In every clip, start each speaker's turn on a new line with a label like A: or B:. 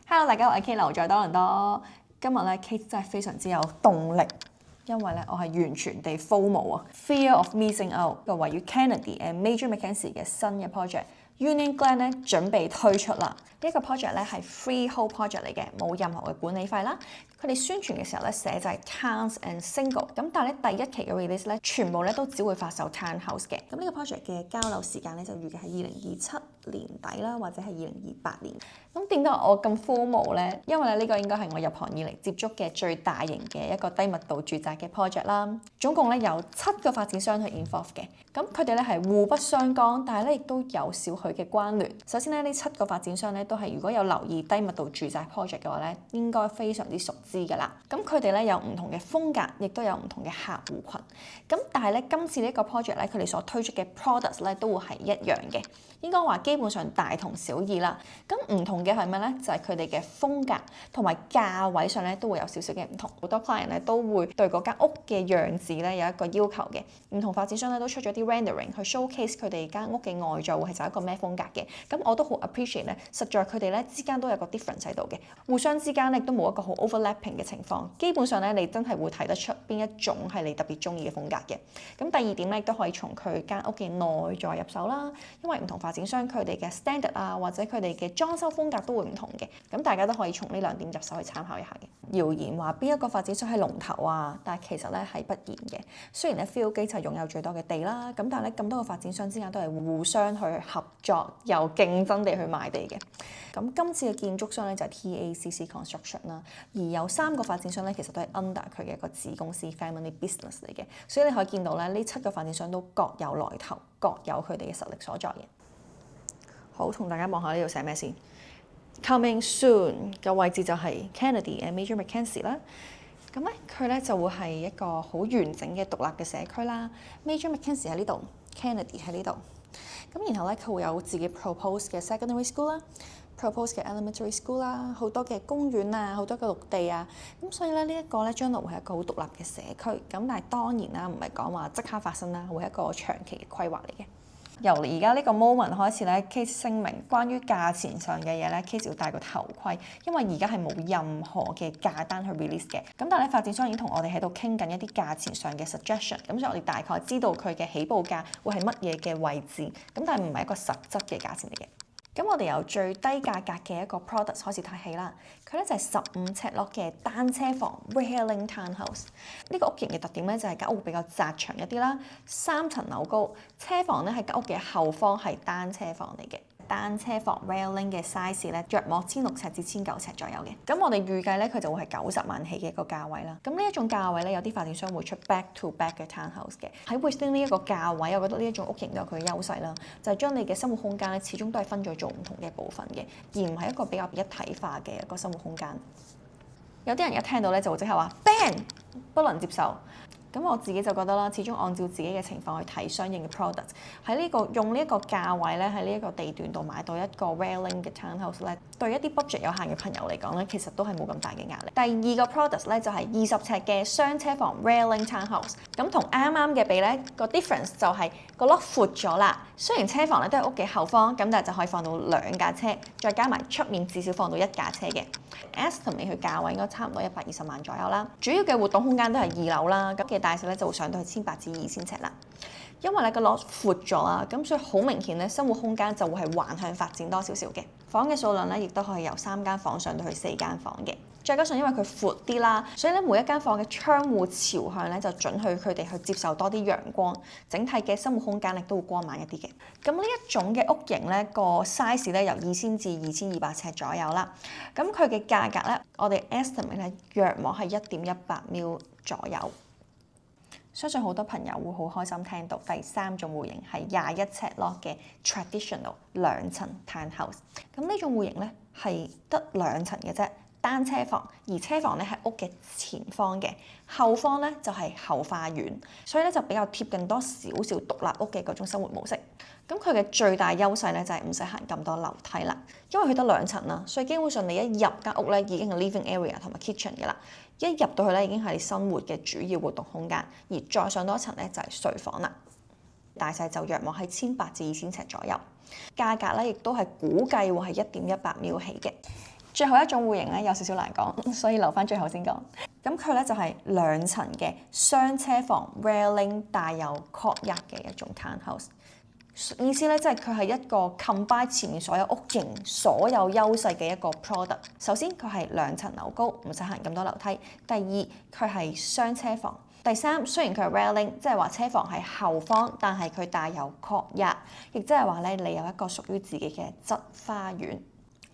A: Hello，大家好，我係 K 留在多倫多。今日咧 K 真係非常之有動力，因為咧我係完全地 FOMO 啊 ，Fear of Missing Out 個位於 Kennedy and Major Mackenzie 嘅新嘅 project。Union Glen 咧準備推出啦，呢個 project 咧係 freehold project 嚟嘅，冇任何嘅管理費啦。佢哋宣傳嘅時候咧寫就係 towns and single，咁但係咧第一期嘅 release 咧全部咧都只會發售 townhouse 嘅。咁呢個 project 嘅交樓時間咧就預計係2027年底啦，或者係2028年。咁點解我咁 FOMO 咧？因為咧呢個應該係我入行以嚟接觸嘅最大型嘅一個低密度住宅嘅 project 啦。總共咧有7個發展商去 involve 嘅，咁佢哋咧係互不相干，但係咧亦都有少許嘅關聯。首先咧呢7個發展商咧都係如果有留意低密度住宅 project 嘅話咧，應該非常之熟知㗎啦。咁佢哋咧有唔同嘅風格，亦都有唔同嘅客戶群。咁但係咧今次呢個 project 咧，佢哋所推出嘅 products 咧都會係一樣嘅，應該話基本上大同小異啦。咁唔同嘅係咩咧？就係佢哋嘅風格同埋價位上咧都會有少少嘅唔同。好多 client 咧都會對嗰間屋嘅樣子咧有一個要求嘅。唔同發展商咧都出咗啲 rendering 去 showcase 佢哋間屋嘅外在會係就一個咩風格嘅。咁我都好 appreciate 咧，實在佢哋咧之間都有個 difference 喺度嘅，互相之間咧都冇一個好 overlapping 嘅情況。基本上咧你真係會睇得出邊一種係你特別中意嘅風格嘅。咁第二點咧亦都可以從佢間屋嘅內在入手啦，因為唔同發展商佢哋嘅 standard 啊或者佢哋嘅裝修風格都會唔同嘅。咁大家都可以從呢2點入手去參考一下嘅。謠言話邊一個發展商係龍頭啊，但係其實咧係不然嘅。雖然咧 Phil Gates 係擁有最多嘅地啦，咁但係咧咁多個發展商之間都係互相去合作又競爭地去賣地嘅。咁今次嘅建築商咧就係 TACC Construction 啦，而有3個發展商咧其實都係 under 佢嘅一個子公司 family business 嚟嘅，所以你可以見到咧呢7個發展商都各有來頭，各有佢哋嘅實力所在嘅。好，同大家望下呢度寫咩先。Coming soon 嘅位置就係 Kennedy and Major Mackenzie 啦。咁咧佢咧就會係一個好完整嘅獨立嘅社區啦。Major Mackenzie 喺呢度 ，Kennedy 喺呢度。咁然後咧佢會有自己 propose 嘅 secondary school 啦。propose 嘅 elementary school 啦，好多嘅公園啊，好多嘅綠地啊，咁所以咧呢一個咧將來會係一個好獨立嘅社區，咁但係當然啦，唔係講話即刻發生啦，會係一個長期嘅規劃嚟嘅。由而家呢個 moment 開始咧 ，Kate 聲明關於價錢上嘅嘢咧 ，Kate 要戴個頭盔，因為而家係冇任何嘅價單去 release 嘅。咁但係咧發展商已經同我哋喺度傾緊一啲價錢上嘅 suggestion，咁所以我哋大概知道佢嘅起步價會係乜嘢嘅位置，咁但係唔係一個實質嘅價錢嚟嘅。咁我哋由最低價格嘅一個 product 開始睇起啦，佢咧就係15尺落嘅單車房 Railing Townhouse。呢個屋型嘅特點咧就係間屋比較窄長一啲啦，3層樓高，車房咧喺間屋嘅後方係單車房嚟嘅。單車房 Railing 嘅 size 咧，約莫16尺至19尺左右嘅。咁我哋預計咧，佢就會係90萬起嘅一個價位啦。咁呢一種價位咧，有啲發展商會出 back to back 嘅 townhouse 嘅。喺 within 呢一個價位，我覺得呢一種屋型都有佢嘅優勢啦，就係將你嘅生活空間咧，始終都係分咗做唔同嘅部分嘅，而唔係一個比較一體化嘅一個生活空間。有啲人一聽到咧就會即刻話 ban 不能接受。咁我自己就覺得啦，始終按照自己嘅情況去睇相應嘅 product， 喺呢個用呢一個價位咧，喺呢一個地段度買到一個 Railing 嘅 townhouse 咧，對一啲 budget 有限嘅朋友嚟講咧，其實都係冇咁大嘅壓力。第二個 product 咧就係20尺嘅雙車房 Railing townhouse， 咁同啱啱嘅比咧，個 difference 就係個 lot 闊咗啦。雖然車房咧都係屋嘅後方，咁但係就可以放到2架車，再加埋出面至少放到1架車嘅。estimate 佢價位應該差唔多120萬左右啦。主要嘅活動空間都係2樓啦，咁嘅大細咧就會上到去1800至2000尺啦。因為咧個 lot 闊咗啦，咁所以好明顯咧生活空間就會係橫向發展多少少嘅。房嘅數量咧亦都可以由3間房上到去4間房嘅。再加上因為佢闊啲啦，所以咧每一間房嘅窗戶朝向咧就準許佢哋去接受多啲陽光，整體嘅生活空間亦都會光猛一啲嘅。咁呢一種嘅屋型咧個 size 咧由2000至2200尺左右啦。咁佢嘅價格咧，我哋 estimate 咧約莫係1.18 mil 左右。相信好多朋友會好開心聽到第3種戶型係21尺 lot 嘅 traditional 2層 townhouse。咁呢種戶型咧係得2層嘅啫。單車房，而車房咧係屋嘅前方嘅，後方咧就係後花園，所以咧就比較貼近多少少獨立屋嘅嗰種生活模式。咁佢嘅最大優勢咧就係唔使行咁多樓梯啦，因為佢得2層啦，所以基本上你一入間屋咧已經係 living area 同埋 kitchen 嘅啦，一入到去咧已經係你生活嘅主要活動空間，而再上多一層咧就係睡房啦。大細就約莫係1800至2000尺左右，價格咧亦都係估計會係1.18 mil 起嘅。最後一種戶型咧有少少難講，所以留翻最後先講。咁佢咧就係2層嘅雙車房 railing 帶有 courtyard 嘅一種 townhouse。意思咧即係佢係一個 combine 前面所有屋型所有優勢嘅一個 product。首先佢係2層樓高，唔使行咁多樓梯。第二佢係雙車房。第三，雖然佢係 railing， 即係話車房係後方，但係佢帶有 courtyard， 亦即係話咧你有一個屬於自己嘅側花園。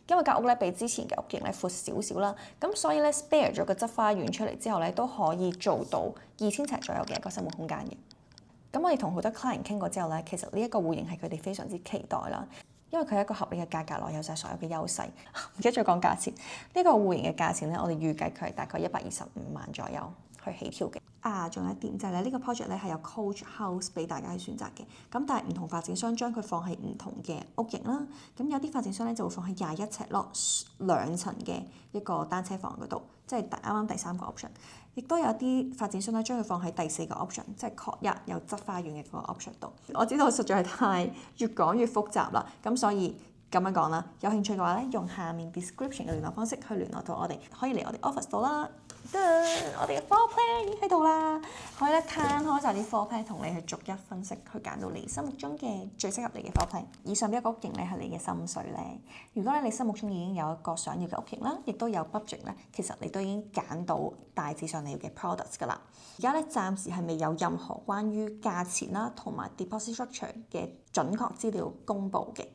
A: 因為間屋咧比之前嘅屋型咧闊少少啦，咁所以咧 spare 咗個側花園出嚟之後咧，都可以做到2000尺左右嘅一個生活空間嘅。咁我哋同好多 client 傾過之後咧，其實呢一個戶型係佢哋非常之期待啦，因為佢係一個合理嘅價格內有晒所有嘅優勢。唔記得再講價錢，呢個戶型嘅價錢咧，我哋預計佢係大概125萬左右去起跳嘅。仲有一點就係咧，呢個 project 咧係有 coach house 俾大家去選擇嘅。咁但係唔同發展商將佢放喺唔同嘅屋型啦。咁有啲發展商咧就會放喺21尺咯，2層嘅一個單車房嗰度，即係啱啱第3個 option。亦都有啲發展商咧將佢放喺第4個 option， 即係 courtyard 有側花園嘅嗰個 option 度。我知道實在係太越講越複雜啦，咁所以咁樣講啦，有興趣嘅話咧，用下面 description 嘅聯絡方式去聯絡到我哋，可以嚟我哋 office 度啦。我哋嘅 floor plan 已經喺度啦，可以咧攤開晒啲 floor plan 同你去逐一分析，去揀到你心目中嘅最適合你嘅 floor plan。以上呢一個屋型咧係你嘅心水咧。如果咧你心目中已經有一個想要嘅屋型啦，亦都有 budget 咧，其實你都已經揀到大致上你要嘅 products 㗎啦。而家咧暫時係未有任何關於價錢啦同埋 deposit structure 嘅準確資料公佈嘅。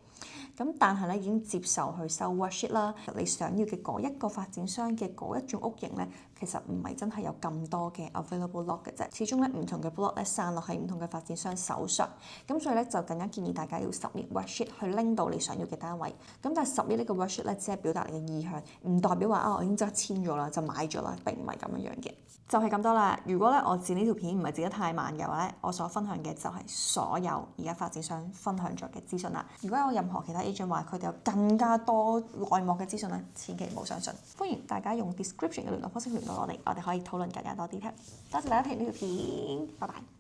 A: 咁但係咧已經接受去收 worksheet 啦。你想要嘅嗰一個發展商嘅嗰一種屋型咧，其實唔係真係有咁多嘅 available lot 嘅啫。始終咧唔同嘅 block 咧散落喺唔同嘅發展商手上，咁所以咧就更加建議大家要submit worksheet去拎到你想要嘅單位。咁但係submit呢個 worksheet 咧只係表達你嘅意向，唔代表話我已經即刻簽咗啦就買咗啦，並唔係咁樣嘅。就係咁多啦。如果咧我剪呢條片唔係剪得太慢嘅話咧，我所分享嘅就係所有而家發展商分享咗嘅資訊啦。如果有任何其他 agent 話佢哋有更加多內幕嘅資訊咧，千祈唔好相信。歡迎大家用 description 嘅聯絡方式聯絡我哋，我哋可以討論更加多 detail。多謝大家睇呢條片，拜拜。